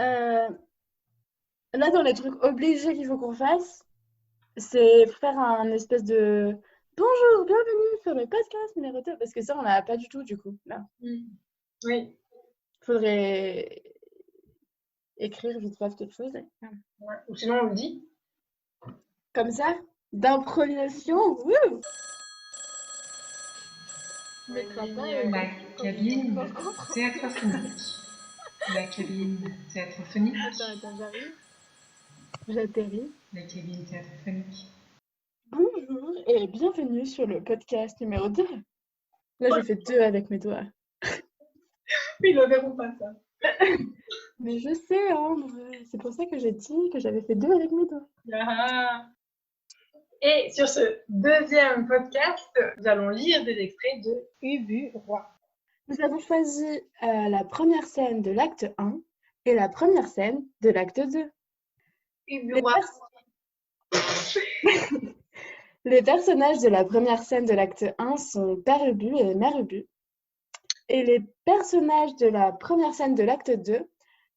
Euh, Là, dans les trucs obligés qu'il faut qu'on fasse, c'est faire un espèce de bonjour, bienvenue sur le podcast numéro 2, parce que ça, on n'a pas du tout, du coup. Là, Oui. faudrait écrire vite fait quelque chose. Ouais. Ou sinon, on le dit. Comme ça, d'improvisation, wouh! Tu mettras pas La cabine quand je comprends. théâtrophonique. La cabine théâtrophonique. Attends, j'arrive. J'atterris. La cabine théâtrophonique. Bonjour et bienvenue sur le podcast numéro 2. Là, j'ai fait 2 avec mes doigts. Oui, ils ne verront pas ça. Mais je sais, Ambre, c'est pour ça que j'ai dit que j'avais fait 2 avec mes doigts. Ah. Et sur ce deuxième podcast, nous allons lire des extraits de Ubu Roi. Nous avons choisi la première scène de l'acte 1 et la première scène de l'acte 2. Ubu Les, Roi. les personnages de la première scène de l'acte 1 sont Père Ubu et Mère Ubu. Et les personnages de la première scène de l'acte 2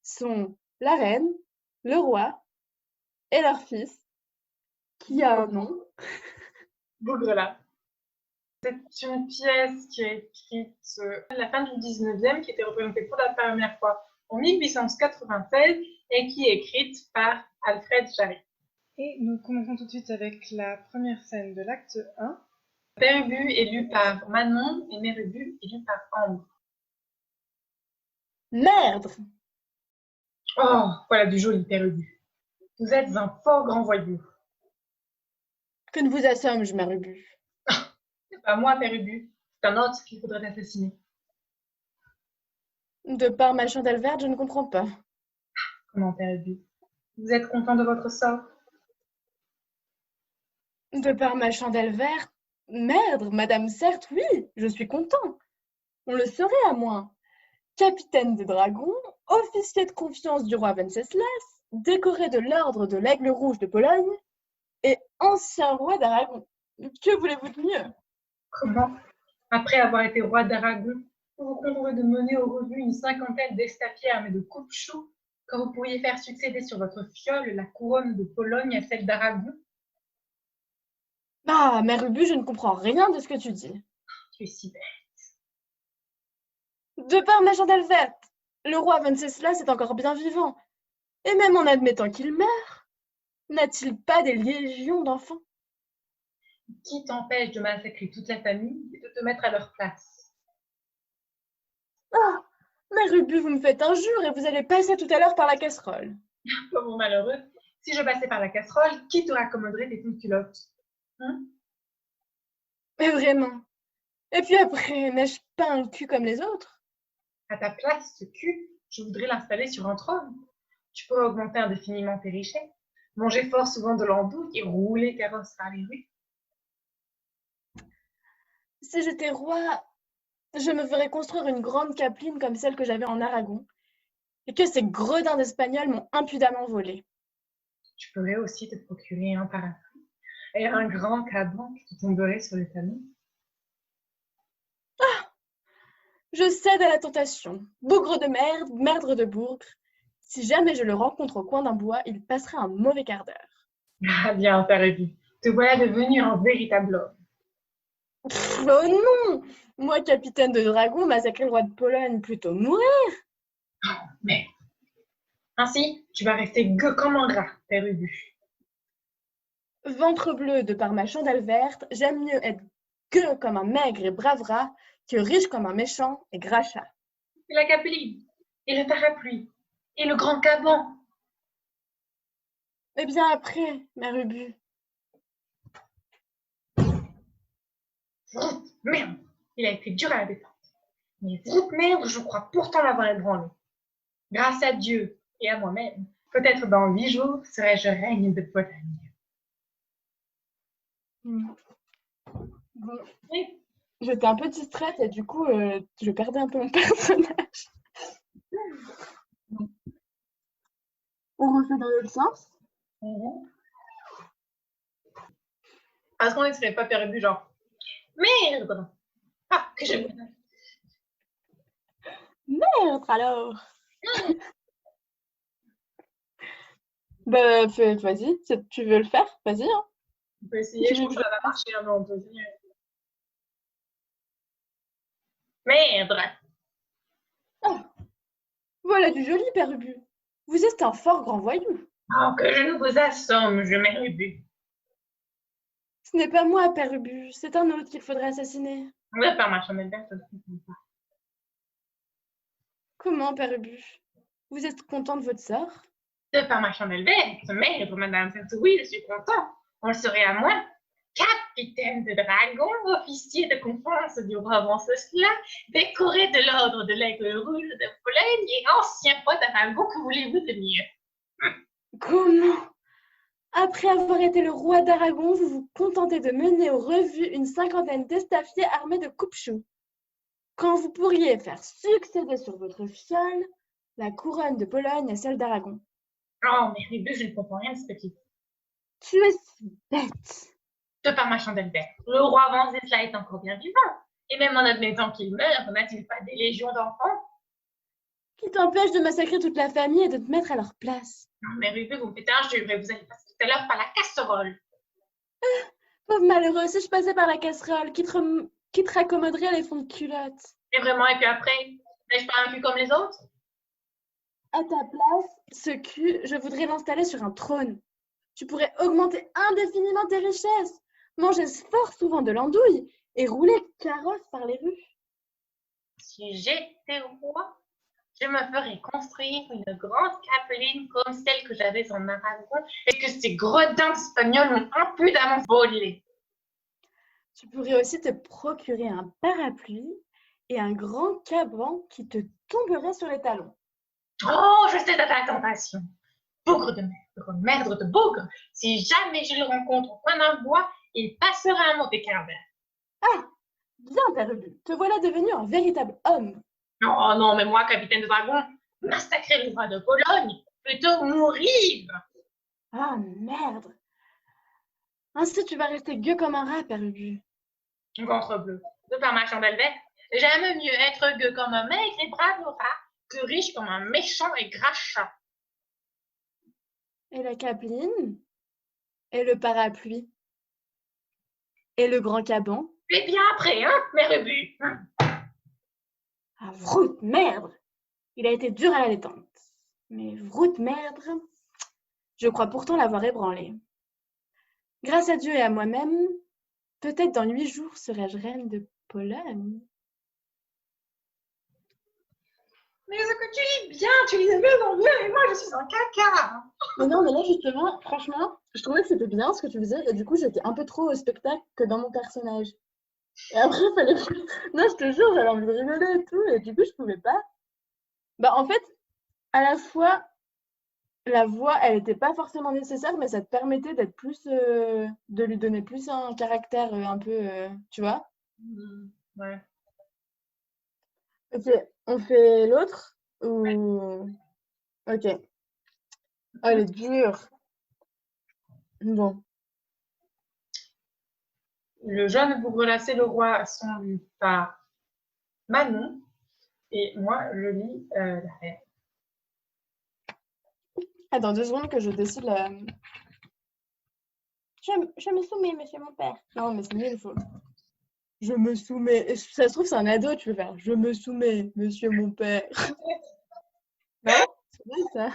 sont la reine, le roi et leur fils, qui a un nom. Bougrela. C'est une pièce qui est écrite à la fin du 19e, qui était représentée pour la première fois en 1896 et qui est écrite par Alfred Jarry. Et nous commençons tout de suite avec la première scène de l'acte 1. Père Ubu est lu par Manon et Mère Ubu est lu par Ambre. Merde! Oh, voilà du joli Père Ubu. Vous êtes un fort grand voyou. Que ne vous assomme-je, Mère Ubu? C'est pas moi, Père Ubu. C'est un autre qu'il faudrait assassiner. De par ma chandelle verte, je ne comprends pas. Comment, Père Ubu? Vous êtes content de votre sort? De par ma chandelle verte? Merde, madame, certes, oui, je suis content. On le saurait à moins. Capitaine des dragons, officier de confiance du roi Venceslas, décoré de l'ordre de l'Aigle rouge de Pologne et ancien roi d'Aragon. Que voulez-vous de mieux? Comment? Après avoir été roi d'Aragon, vous vous contenterez de mener au revue une cinquantaine d'estafiers armés de coupe-choux, quand vous pourriez faire succéder sur votre fiole la couronne de Pologne à celle d'Aragon? Ah, Mère Ubu, je ne comprends rien de ce que tu dis. Tu es si bête. De par ma chandelle verte, le roi Venceslas est encore bien vivant. Et même en admettant qu'il meurt, n'a-t-il pas des légions d'enfants? Qui t'empêche de massacrer toute la famille et de te mettre à leur place? Ah, Mère Ubu, vous me faites injure et vous allez passer tout à l'heure par la casserole. Pauvre malheureux, si je passais par la casserole, qui te raccommoderait tes petites culottes? Hein? Mais vraiment. Et puis après, n'ai-je pas un cul comme les autres? À ta place, ce cul, je voudrais l'installer sur un trône. Tu pourrais augmenter indéfiniment tes richesses, manger fort souvent de l'andouille et rouler carrosse par les rues. Si j'étais roi, je me ferais construire une grande capeline comme celle que j'avais en Aragon, et que ces gredins d'Espagnols m'ont impudemment volée. Tu pourrais aussi te procurer un parapluie et un grand caban qui tomberait sur le talon. Je cède à la tentation. Bougre de merde, merdre de bougre. Si jamais je le rencontre au coin d'un bois, il passerait un mauvais quart d'heure. Ah bien, Père Ubu, te voilà devenu un véritable homme. Oh non! Moi, capitaine de dragon, massacrer le roi de Pologne, plutôt mourir! Mais ainsi, tu vas rester gueux comme un rat, Père Ubu. Ventre bleu de par ma chandelle verte, j'aime mieux être gueux comme un maigre et brave rat que riche comme un méchant et gras chat. Et la capeline, et le parapluie, et le grand caban. Eh bien après, Mère Ubu. Merde, il a été dur à la détente. Mais merde, je crois pourtant l'avoir ébranlé. Grâce à Dieu et à moi-même, peut-être dans 8 jours serai-je reine de Pologne. Bon, Oui. j'étais un peu distraite et du coup, je perdais un peu mon personnage. On refait dans l'autre sens. Parce qu'on ne serait pas perdu, genre, merde! Ah, que je... Merde alors! Bah, vas-y, tu veux le faire? Vas-y, hein. On peut essayer, je pense que ça va marcher, hein, mais on peut essayer. Merde! Ah, voilà du joli, Père Ubu. Vous êtes un fort grand voyou. Oh, que je ne vous assomme, je m'érubus. Ce n'est pas moi, Père Ubu, c'est un autre qu'il faudrait assassiner. On va faire ma chambre verte, ça ne fonctionne pas. Comment, Père Ubu? Vous êtes content de votre sort? De par ma chandelle verte, merde, madame, oui, je suis content. On le serait à moi. Capitaine de dragon, officier de confiance du roi Venceslas, décoré de l'ordre de l'aigle rouge de Pologne et ancien pote d'Aragon, que voulez-vous de mieux? Comment? Après avoir été le roi d'Aragon, vous vous contentez de mener aux revues une cinquantaine d'estafiers armés de coupe-choux. Quand vous pourriez faire succéder sur votre fiole la couronne de Pologne à celle d'Aragon. Oh, mais Rubu, je ne comprends rien de ce que tu dis. Tu es si bête. De par ma chandelle verte, le roi Venceslas est encore bien vivant. Et même en admettant qu'il meure, n'a-t-il pas des légions d'enfants? Qui t'empêche de massacrer toute la famille et de te mettre à leur place? Non, mais Rubu, vous me faites injure et vous allez passer tout à l'heure par la casserole. Pauvre malheureux, si je passais par la casserole, qui te raccommoderait les fonds de culotte? Et vraiment, et puis après, n'ai-je pas un cul comme les autres? À ta place, ce cul, je voudrais l'installer sur un trône. Tu pourrais augmenter indéfiniment tes richesses, manger fort souvent de l'andouille et rouler carrosse par les rues. Si j'étais roi, je me ferais construire une grande capeline comme celle que j'avais en Aragon et que ces gredins espagnols m'ont impudemment volée. Tu pourrais aussi te procurer un parapluie et un grand caban qui te tomberait sur les talons. Oh, je sais de ta tentation. Bougre de merdre, merdre de bougre. Si jamais je le rencontre au coin d'un bois, il passera un mauvais quart d'heure. Ah, bien, Père Ubu, te voilà devenu un véritable homme. Oh non, mais moi, capitaine de dragon, massacrer le roi de Pologne, plutôt mourir. Ah, merde. Ainsi, tu vas rester gueux comme un rat, Père Ubu. Ventre bleu, de par ma chandelle verte, j'aime mieux être gueux comme un maigre et brave rat que riche comme un méchant et gras chat. Et la capeline? Et le parapluie? Et le grand caban? Et bien après, hein, mes rebuts. Ah, vroute, merde! Il a été dur à la détente. Mais vroute, merde, je crois pourtant l'avoir ébranlé. Grâce à Dieu et à moi-même, peut-être dans 8 jours serai-je reine de Pologne. Mais ce que tu lis bien, tu lis bien bien, et moi je suis un caca. Mais non, mais là justement, franchement, je trouvais que c'était bien ce que tu faisais, et du coup j'étais un peu trop au spectacle que dans mon personnage. Et après, il fallait plus... Non, je te jure, j'avais envie de rigoler et tout, et du coup je pouvais pas. Bah en fait, à la fois, la voix, elle n'était pas forcément nécessaire, mais ça te permettait d'être plus, de lui donner plus un caractère un peu, tu vois. Ouais. Ok, on fait l'autre ou... Ok. Oh, elle est dure. Bon. Le jeune vous relacez le roi sont lus par Manon, et moi je lis la reine. Attends 2 secondes que je décide la... Je me soumets, monsieur mon père. Non, mais c'est nul, il faut... Je me soumets. Et ça se trouve, c'est un ado, tu peux faire. Je me soumets, monsieur mon père. Non? C'est vrai, ça.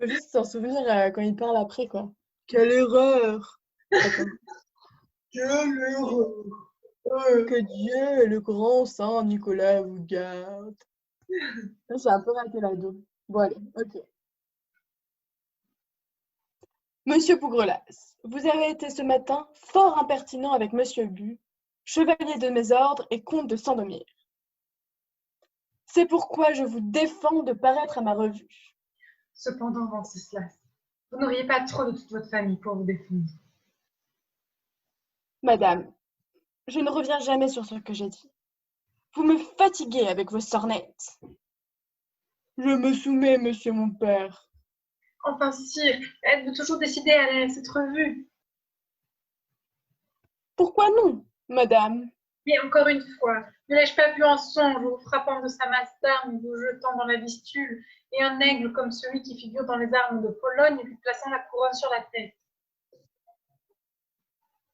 Faut juste s'en souvenir quand il parle après, quoi. Quelle erreur! Attends. Quelle erreur! Que Dieu et le grand Saint Nicolas vous gardent. Là, j'ai un peu raté l'ado. Bon, allez, ok. Monsieur Bougrelas, vous avez été ce matin fort impertinent avec Monsieur Bu, chevalier de mes ordres et comte de Sandomir. C'est pourquoi je vous défends de paraître à ma revue. Cependant, Venceslas, vous n'auriez pas trop de toute votre famille pour vous défendre. Madame, je ne reviens jamais sur ce que j'ai dit. Vous me fatiguez avec vos sornettes. Je me soumets, monsieur mon père. Enfin, sire, êtes-vous toujours décidé à aller à cette revue? Pourquoi non, madame? Mais encore une fois, Ne l'ai-je pas vu en songe, vous frappant de sa masse d'armes, vous jetant dans la vistule, et un aigle comme celui qui figure dans les armes de Pologne, lui plaçant la couronne sur la tête?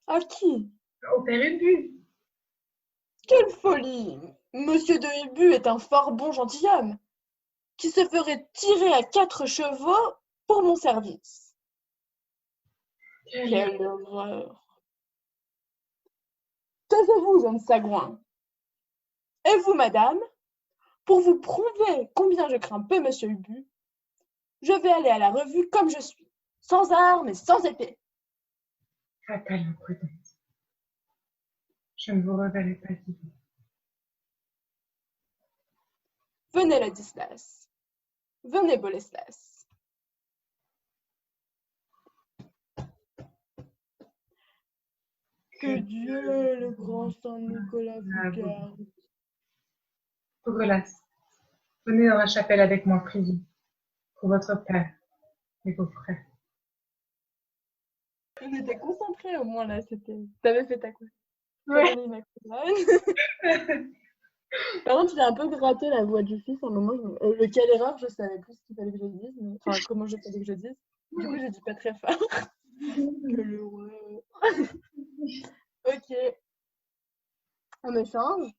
À qui? Au père Ubu. Quelle folie! Monsieur de Ubu est un fort bon gentilhomme, qui se ferait tirer à 4 chevaux pour mon service. Quelle horreur! Taisez-vous, jeune sagouin. Et vous, madame, pour vous prouver combien je crains peu monsieur Ubu, je vais aller à la revue comme je suis, sans armes et sans épée. Fatale imprudence. Je ne vous reverrai pas vivant. Venez, Ladislas. Venez, Boleslas. Que Dieu, le grand Saint Nicolas, vous garde. Bougrelas, venez dans la chapelle avec moi, priez, pour votre père et vos frères. On était concentrés au moins là, c'était. T'avais fait ta quoi? Ouais. Par contre, j'ai un peu gratté la voix du fils à un moment. Quelle erreur, je savais plus ce qu'il fallait que je dise. Enfin, comment je fallait que je dise. Du coup, j'ai dit pas très fort. Que le roi. Ok. On échange.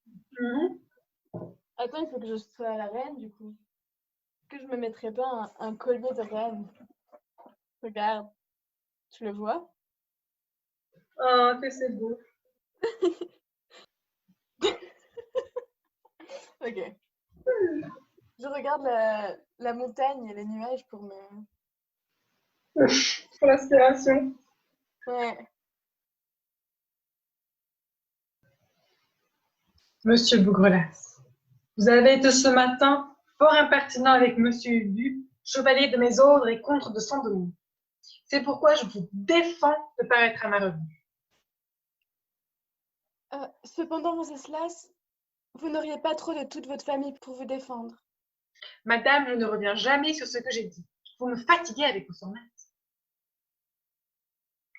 Attends, il faut que je sois à la reine, du coup. Est-ce que je me mettrais pas un collier de reine? Regarde. Tu le vois? Oh, que c'est beau. Ok. Je regarde la montagne et les nuages pour me... Pour l'inspiration. Ouais. Monsieur Bougrelas, vous avez été ce matin fort impertinent avec Monsieur Ubu, chevalier de mes ordres et contre de Saint-Denis. C'est pourquoi je vous défends de paraître à ma revue. Cependant, Wenceslas, vous n'auriez pas trop de toute votre famille pour vous défendre. Madame, je ne reviens jamais sur ce que j'ai dit. Vous me fatiguez avec vos sornettes.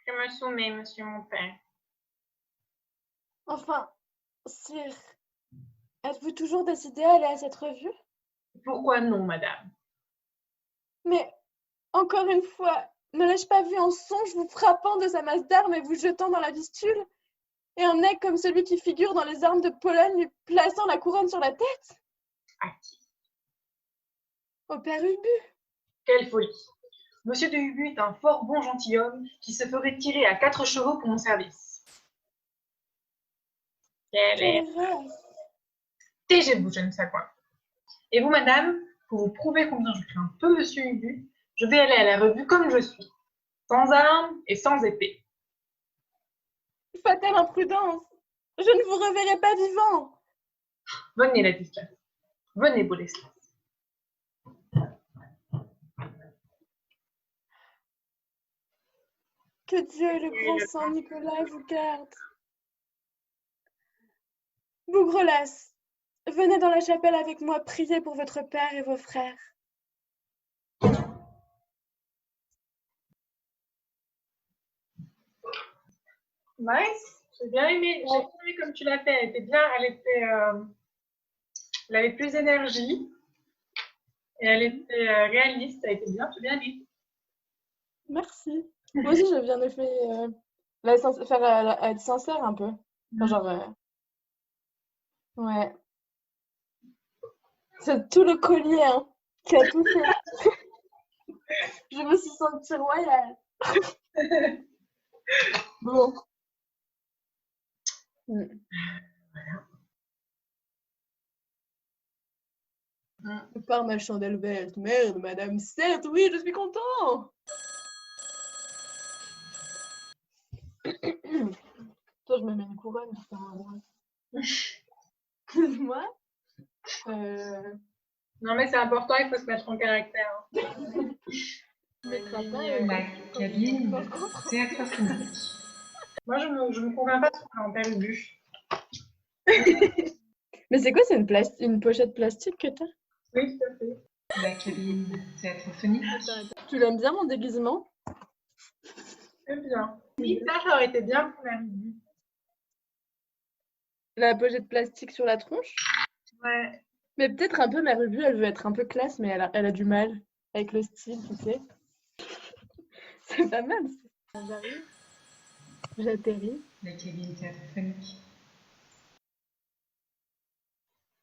Je me soumets, monsieur mon père. Enfin, sire, êtes-vous toujours décidé à aller à cette revue? Pourquoi non, madame? Mais, encore une fois, ne l'ai-je pas vu en songe vous frappant de sa masse d'armes et vous jetant dans la vistule? Et un aigle comme celui qui figure dans les armes de Pologne lui plaçant la couronne sur la tête? À qui? Au père Ubu. Quelle folie! Monsieur de Ubu est un fort bon gentilhomme qui se ferait tirer à 4 chevaux pour mon service. Quelle erreur! Taisez-vous, je ne sais quoi. Et vous, madame, pour vous prouver combien je crains un peu monsieur Ubu, je vais aller à la revue comme je suis, sans armes et sans épée. Fatale imprudence! Je ne vous reverrai pas vivant! Venez, Ladislas. Venez, Boleslas. Que Dieu et le grand Saint Nicolas vous gardent! Bougrelas, venez dans la chapelle avec moi prier pour votre père et vos frères. Nice. J'ai bien aimé comme tu l'as fait. Elle était bien, elle avait plus d'énergie et elle était réaliste. Elle était bien, j'ai bien aimé. Merci. Moi aussi, je viens de faire être sincère un peu. Enfin, genre, ouais. C'est tout le collier hein, qui a tout fait. Je me suis sentie royale. Bon. Par ma chandelle verte. Merde, madame. Certes, oui, je suis content. Toi, je me mets une couronne. Moi Non, mais c'est important, il faut se mettre en caractère. La cabine, théâtre physique. Moi, je me convainc pas trop en père Ubu. Mais c'est quoi, c'est une pochette plastique que t'as? Oui, tout à fait. La cabine, théâtre phonique. Tu l'aimes bien, mon déguisement? Très bien. Oui, ça aurait été bien pour la Ubu. La pochette de plastique sur la tronche. Ouais. Mais peut-être un peu Mère Ubu, elle veut être un peu classe, mais elle a du mal avec le style, tu sais. C'est pas mal. J'arrive, j'atterris. La cabine téléphonique.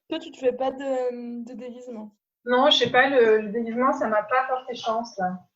Toi, tu te fais pas de déguisement. Non, je sais pas, le déguisement, ça m'a pas porté chance, là.